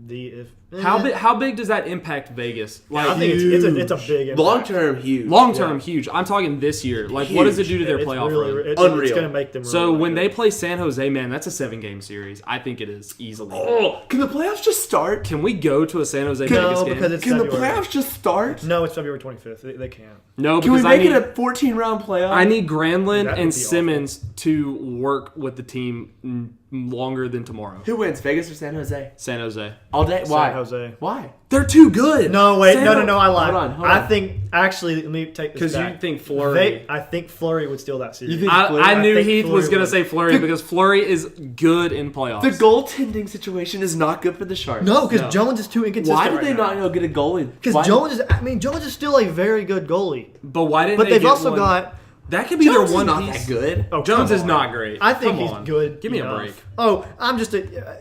Speaker 3: the
Speaker 2: How big does that impact Vegas?
Speaker 3: I think it's a big impact.
Speaker 1: Long term, huge.
Speaker 2: Long term, huge. I'm talking this year. Like, what does it do to their
Speaker 3: It's
Speaker 2: playoff
Speaker 3: really,
Speaker 2: run?
Speaker 3: It's
Speaker 1: Unreal.
Speaker 3: going to make them.
Speaker 2: So
Speaker 3: really
Speaker 2: when
Speaker 3: good.
Speaker 2: they play San Jose, man, that's a 7-game series. I think it is easily.
Speaker 1: Oh, can the playoffs just start?
Speaker 2: Can we go to a San Jose
Speaker 3: No,
Speaker 2: Vegas game?
Speaker 3: because it's
Speaker 1: Can the
Speaker 3: February.
Speaker 1: playoffs just start?
Speaker 3: No, it's February 25th. They can't.
Speaker 2: No,
Speaker 1: Can we
Speaker 2: because
Speaker 1: make it a 14-round playoff?
Speaker 2: I need Granlund
Speaker 3: That would
Speaker 2: and
Speaker 3: be
Speaker 2: Simmonds to work with the team longer than tomorrow.
Speaker 1: Who wins, Vegas or San Jose?
Speaker 2: San Jose.
Speaker 1: All day. Why?
Speaker 3: San Jose.
Speaker 1: Why?
Speaker 2: They're too good.
Speaker 3: No, wait,
Speaker 2: San
Speaker 3: no,
Speaker 2: Jose-
Speaker 3: I lied.
Speaker 1: Hold on.
Speaker 3: I think actually, let me take this
Speaker 2: Because you
Speaker 3: back.
Speaker 2: think Fleury.
Speaker 3: I think Fleury would steal that series.
Speaker 1: You think-
Speaker 2: I knew
Speaker 3: think
Speaker 2: Heath was
Speaker 3: Fleury
Speaker 2: going to
Speaker 3: would.
Speaker 2: say Fleury because Fleury is good in playoffs.
Speaker 1: The goaltending situation is not good for the Sharks.
Speaker 3: No, because
Speaker 2: No.
Speaker 3: Jones is too inconsistent.
Speaker 1: Why did
Speaker 3: right
Speaker 1: they
Speaker 3: now.
Speaker 1: not go get a goalie?
Speaker 3: Because
Speaker 1: Why-
Speaker 3: Jones is still a very good goalie.
Speaker 2: But why didn't
Speaker 3: But
Speaker 2: they
Speaker 3: they've
Speaker 2: get
Speaker 3: also
Speaker 2: one?
Speaker 3: got.
Speaker 2: That could be
Speaker 1: Jones
Speaker 2: their
Speaker 1: is
Speaker 2: one
Speaker 1: not
Speaker 2: piece.
Speaker 1: that good.
Speaker 3: Oh,
Speaker 2: Jones
Speaker 3: come
Speaker 2: is
Speaker 3: on.
Speaker 2: not great.
Speaker 3: I think
Speaker 2: Come
Speaker 3: he's
Speaker 2: on.
Speaker 3: good.
Speaker 2: Give me a
Speaker 3: enough.
Speaker 2: break.
Speaker 3: Oh, I'm just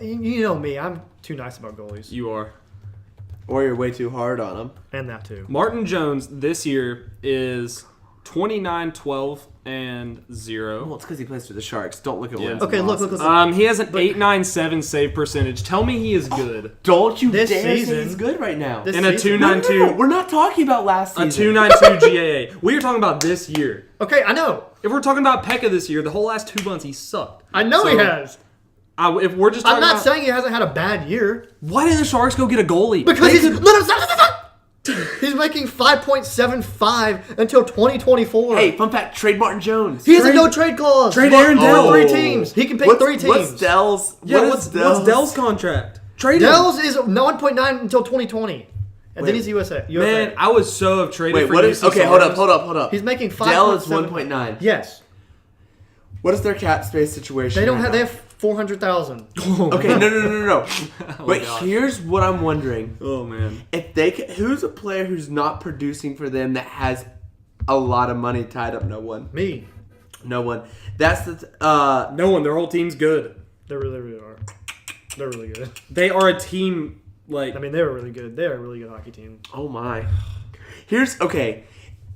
Speaker 3: you know me. I'm too nice about goalies,
Speaker 2: You are.
Speaker 1: Or you're way too hard on them.
Speaker 3: and that too.
Speaker 2: Martin Jones this year is 29, 12, and 0.
Speaker 1: Well, it's because he plays for the Sharks. Don't look at
Speaker 2: Yeah.
Speaker 1: wins.
Speaker 3: Okay,
Speaker 1: and
Speaker 3: look.
Speaker 1: losses.
Speaker 2: He has an 8.97 save percentage. Tell me he is good.
Speaker 1: Don't you
Speaker 3: This
Speaker 1: dare say
Speaker 3: season-
Speaker 1: he's good right now.
Speaker 3: this
Speaker 2: And a
Speaker 3: season-
Speaker 2: 2.92.
Speaker 1: No, we're not talking about last
Speaker 2: A
Speaker 1: season.
Speaker 2: 2.92 GAA. We are talking about this year.
Speaker 3: Okay, I know.
Speaker 2: If we're talking about Pekka this year, the whole last 2 months he sucked.
Speaker 3: I know he
Speaker 2: So,
Speaker 3: has.
Speaker 2: If we're just
Speaker 3: I'm
Speaker 2: talking
Speaker 3: not
Speaker 2: about,
Speaker 3: saying he hasn't had a bad year
Speaker 2: why did the Sharks go get a goalie?
Speaker 3: because
Speaker 2: They
Speaker 3: he's
Speaker 2: could-
Speaker 3: he's making 5.75 until 2024.
Speaker 1: Hey, fun fact: trade Martin Jones.
Speaker 3: he has a no trade clause.
Speaker 2: Trade Aaron
Speaker 3: For
Speaker 2: Dell.
Speaker 3: 3 teams. He can pick 3 teams.
Speaker 1: What's Dell's?
Speaker 2: what's Dell's contract? Trade him.
Speaker 3: Dell's is 1.9 until 2020, and then
Speaker 1: Wait.
Speaker 3: he's USA.
Speaker 2: Man, I would so have traded
Speaker 1: Wait,
Speaker 2: for
Speaker 1: what is?
Speaker 2: UC
Speaker 1: Okay, hold up,
Speaker 2: Soros.
Speaker 1: hold up.
Speaker 3: He's making 5.
Speaker 1: Dell is 1.9.
Speaker 3: Yes,
Speaker 1: What is their cap space situation?
Speaker 3: they don't
Speaker 1: right
Speaker 3: have.
Speaker 1: now?
Speaker 3: They have 400,000.
Speaker 1: Okay, no.
Speaker 2: Oh,
Speaker 1: But
Speaker 2: gosh.
Speaker 1: here's what I'm wondering:
Speaker 2: Oh man.
Speaker 1: if they, who's a player who's not producing for them that has a lot of money tied up? No one.
Speaker 3: Me,
Speaker 1: No one. That's the.
Speaker 2: No one. Their whole team's good.
Speaker 3: they really are. They're really good.
Speaker 2: They are a team like.
Speaker 3: I mean, they were really good. They're a really good hockey team.
Speaker 1: Oh my. Here's okay.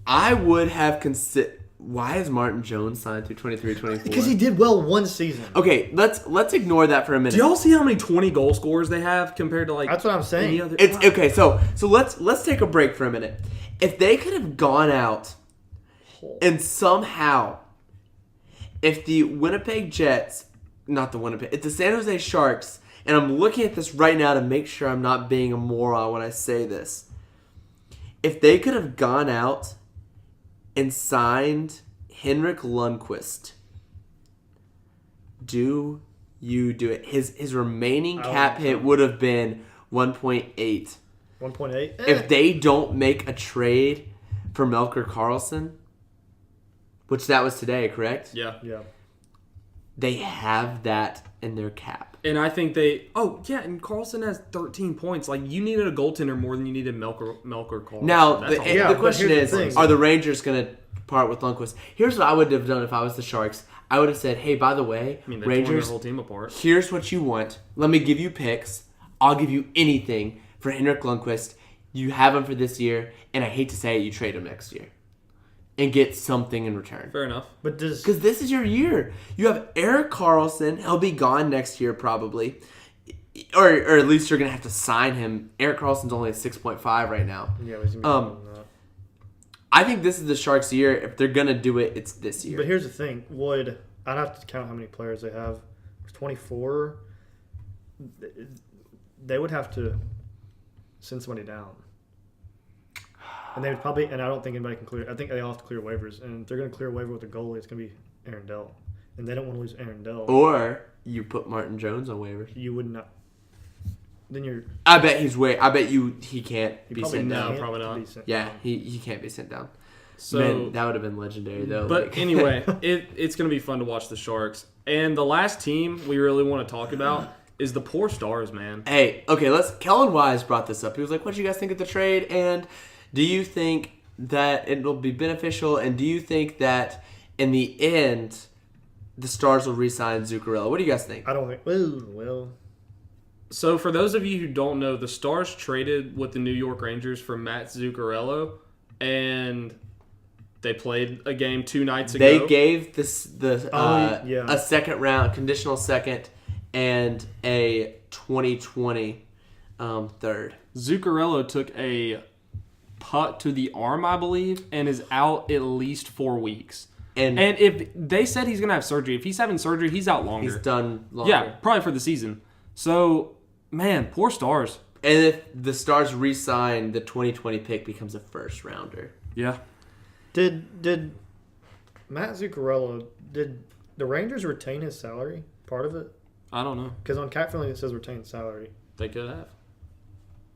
Speaker 1: I would have considered. Why is Martin Jones signed through 23-24?
Speaker 3: Because he did well one season.
Speaker 1: Okay, let's ignore that for a minute.
Speaker 2: do y'all see how many 20 goal scorers they have compared to like?
Speaker 3: That's what I'm saying.
Speaker 2: any other?
Speaker 1: It's okay. So let's take a break for a minute. If they could have gone out and somehow, if the Winnipeg Jets, not the Winnipeg, if the San Jose Sharks, and I'm looking at this right now to make sure I'm not being a moron when I say this, if they could have gone out and signed Henrik Lundqvist, do you do it? His remaining
Speaker 3: I don't
Speaker 1: cap
Speaker 3: think
Speaker 1: hit
Speaker 3: so.
Speaker 1: would have been 1.8.
Speaker 3: 1.8.
Speaker 1: If they don't make a trade for Melker Karlsson, which that was today, correct?
Speaker 2: Yeah.
Speaker 3: Yeah.
Speaker 1: They have that in their cap.
Speaker 2: And I think they. Oh yeah, and Carlson has 13 points. Like you needed a goaltender more than you needed Melker Karlsson.
Speaker 1: Now,
Speaker 2: That's all.
Speaker 3: Yeah,
Speaker 1: the
Speaker 3: but
Speaker 1: question
Speaker 3: here's the
Speaker 1: is,
Speaker 3: thing.
Speaker 1: are the Rangers going to part with Lundqvist? Here's what I would have done if I was the Sharks. I would have said, hey, by the way,
Speaker 2: I mean, they tore their
Speaker 1: Rangers,
Speaker 2: whole team apart.
Speaker 1: here's what you want. Let me give you picks. I'll give you anything for Henrik Lundqvist. You have him for this year, and I hate to say it, you trade him next year and get something in return.
Speaker 2: Fair enough.
Speaker 3: But does
Speaker 1: Because this is your year. You have Erik Karlsson. He'll be gone next year probably. or at least you're going to have to sign him. Erik Karlsson's only at 6.5 right now.
Speaker 3: Yeah, he's gonna be that.
Speaker 1: I think this is the Sharks' year. If they're going to do it, it's this year.
Speaker 3: But here's the thing. I'd have to count how many players they have. There's 24. They would have to send somebody down. And they would probably, and I don't think anybody can clear. I think they all have to clear waivers. And if they're going to clear a waiver with a goalie, it's going to be Aaron Dell. And they don't want to lose Aaron Dell.
Speaker 1: Or you put Martin Jones on waivers.
Speaker 3: You would not. Then you're.
Speaker 1: I bet he can't be
Speaker 3: probably
Speaker 1: sent
Speaker 2: no,
Speaker 1: down.
Speaker 2: probably not.
Speaker 3: be sent
Speaker 1: Yeah,
Speaker 3: down.
Speaker 1: he can't be sent down.
Speaker 2: So
Speaker 1: Man, that would have been legendary, though.
Speaker 2: But anyway, it's going to be fun to watch the Sharks. And the last team we really want to talk about is the poor Stars, man.
Speaker 1: Hey, okay, Kellen Wise brought this up. He was like, what do you guys think of the trade? And do you think that it will be beneficial? And do you think that in the end, the Stars will re-sign Zuccarello? What do you guys think?
Speaker 3: I don't think. Well.
Speaker 2: So for those of you who don't know, the Stars traded with the New York Rangers for Matt Zuccarello, and they played a game 2 nights ago.
Speaker 1: They gave a second round, conditional second, and a 2020 third.
Speaker 2: Zuccarello took a puck to the arm, I believe, and is out at least 4 weeks. And if they said he's going to have surgery, if he's having surgery, he's out longer.
Speaker 1: He's done longer.
Speaker 2: Yeah, probably for the season. So, man, poor Stars.
Speaker 1: And if the Stars re-sign, the 2020 pick becomes a first rounder.
Speaker 2: Yeah.
Speaker 3: Did Matt Zuccarello, did the Rangers retain his salary, part of it?
Speaker 2: I don't know.
Speaker 3: Because on Cap Friendly it says retained salary.
Speaker 2: They could have.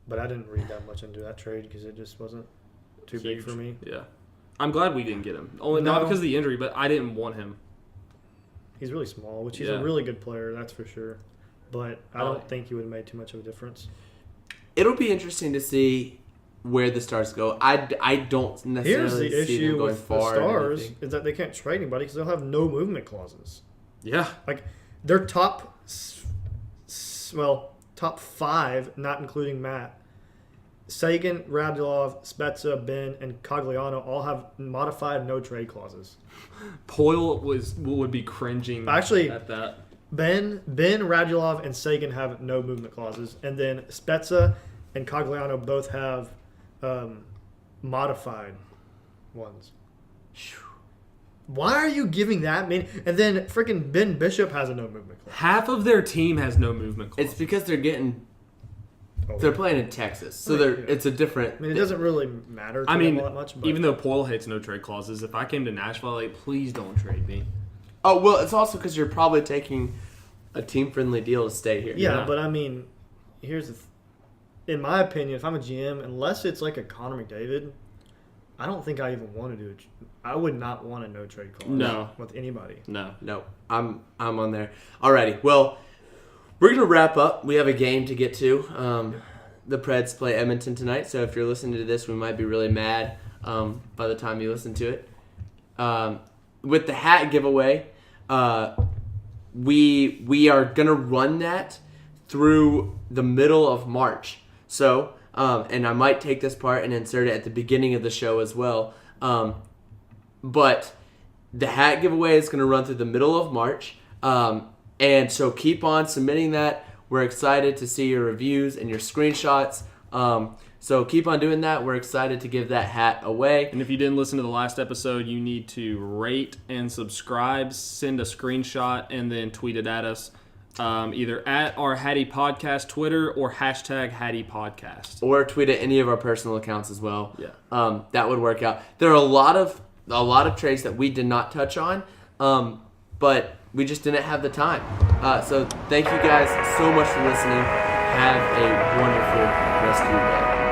Speaker 3: But I didn't read that much into that trade because it just wasn't too big for me.
Speaker 2: Yeah. I'm glad we didn't get him. Only
Speaker 3: No.
Speaker 2: not because of the injury, but I didn't want him.
Speaker 3: He's really small, which he's
Speaker 2: Yeah.
Speaker 3: a really good player, that's for sure. But I
Speaker 2: Oh.
Speaker 3: don't think he would have made too much of a difference.
Speaker 1: It'll be interesting to see where the Stars go. I don't
Speaker 3: Here's
Speaker 1: necessarily
Speaker 3: the
Speaker 1: see them
Speaker 3: issue
Speaker 1: going
Speaker 3: with the
Speaker 1: far.
Speaker 3: Stars is that they can't trade anybody because they'll have no movement clauses.
Speaker 2: Yeah.
Speaker 3: Like their top 5, not including Matt, Sagan, Radulov, Spezza, Ben, and Cogliano all have modified no trade clauses.
Speaker 2: Poyle would be cringing
Speaker 3: Actually,
Speaker 2: at that.
Speaker 3: Ben, Radulov, and Sagan have no movement clauses, and then Spezza and Cogliano both have modified ones. Why are you giving that many? And then freaking Ben Bishop has a no movement clause.
Speaker 2: Half of their team has no movement clause.
Speaker 1: It's because
Speaker 3: Oh,
Speaker 1: they're playing in Texas, so
Speaker 3: Right, yeah.
Speaker 1: it's a different.
Speaker 3: I mean, it doesn't really matter to
Speaker 2: I mean,
Speaker 3: them all that much. But
Speaker 2: even though Poyle hates no trade clauses, if I came to Nashville, like, please don't trade me.
Speaker 1: Oh well, it's also because you're probably taking a team-friendly deal to stay here.
Speaker 3: yeah,
Speaker 2: Yeah.
Speaker 3: but I mean, here's in my opinion, if I'm a GM, unless it's like a Connor McDavid, I don't think I even want to do it. I would not want a no trade clause.
Speaker 2: No.
Speaker 3: With anybody.
Speaker 2: No.
Speaker 1: No, I'm on there. Alrighty, well, we're gonna wrap up. We have a game to get to. The Preds play Edmonton tonight, so if you're listening to this, we might be really mad by the time you listen to it. With the hat giveaway, we are gonna run that through the middle of March. So, and I might take this part and insert it at the beginning of the show as well. But the hat giveaway is going to run through the middle of March. And so keep on submitting that. We're excited to see your reviews and your screenshots. So keep on doing that. We're excited to give that hat away.
Speaker 2: And if you didn't listen to the last episode, you need to rate and subscribe, send a screenshot, and then tweet it at us. Either at our Hattie Podcast Twitter or hashtag Hattie Podcast.
Speaker 1: Or tweet at any of our personal accounts as well.
Speaker 2: Yeah.
Speaker 1: That would work out. There are a lot of trades that we did not touch on, but we just didn't have the time. So thank you guys so much for listening. Have a wonderful rest of your day.